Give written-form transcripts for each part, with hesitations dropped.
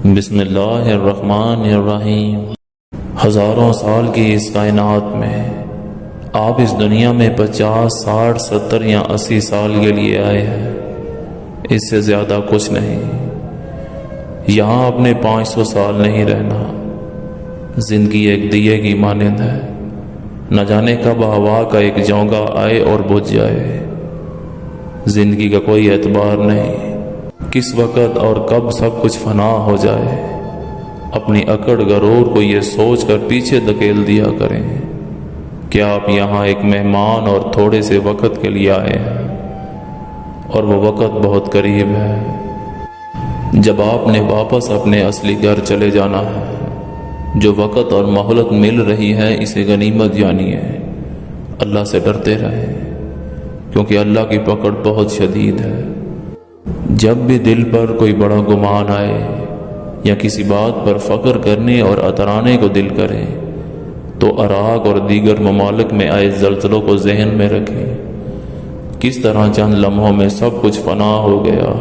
بسم اللہ الرحمن الرحیم۔ ہزاروں سال کی اس کائنات میں آپ اس دنیا میں 50، 60، 70 یا 80 سال کے لیے آئے ہیں، اس سے زیادہ کچھ نہیں۔ یہاں اپنے 500 سال نہیں رہنا۔ زندگی ایک دیے کی مانند ہے، نہ جانے کب ہوا کا ایک جھونکا آئے اور بجھ جائے۔ زندگی کا کوئی اعتبار نہیں، کس وقت اور کب سب کچھ فنا ہو جائے۔ اپنی اکڑ غرور کو یہ سوچ کر پیچھے دھکیل دیا کریں کہ آپ یہاں ایک مہمان اور تھوڑے سے وقت کے لیے آئے ہیں، اور وہ وقت بہت قریب ہے جب آپ نے واپس اپنے اصلی گھر چلے جانا ہے۔ جو وقت اور مہلت مل رہی ہے اسے غنیمت جانیے۔ اللہ سے ڈرتے رہیں، کیونکہ اللہ کی پکڑ بہت شدید ہے۔ جب بھی دل پر کوئی بڑا گمان آئے یا کسی بات پر فخر کرنے اور اترانے کو دل کرے تو عراق اور دیگر ممالک میں آئے زلزلوں کو ذہن میں رکھیں۔ کس طرح چند لمحوں میں سب کچھ فنا ہو گیا،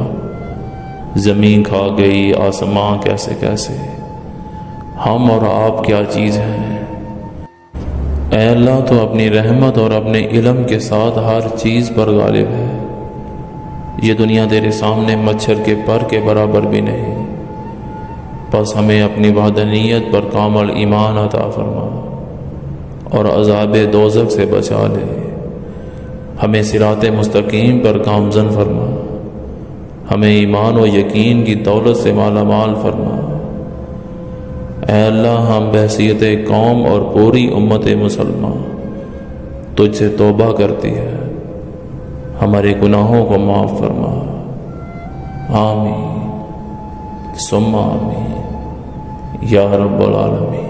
زمین کھا گئی، آسمان کیسے کیسے، ہم اور آپ کیا چیز ہیں۔ اے اللہ، تو اپنی رحمت اور اپنے علم کے ساتھ ہر چیز پر غالب ہے۔ یہ دنیا تیرے سامنے مچھر کے پر کے برابر بھی نہیں، بس ہمیں اپنی وحدانیت پر کامل ایمان عطا فرما اور عذاب دوزخ سے بچا لے۔ ہمیں صراط مستقیم پر گامزن فرما، ہمیں ایمان و یقین کی دولت سے مالا مال فرما۔ اے اللہ، ہم بحیثیت قوم اور پوری امت مسلمہ تجھ سے توبہ کرتی ہے، ہمارے گناہوں کو معاف فرما۔ آمین ثم آمین یا رب العالمین۔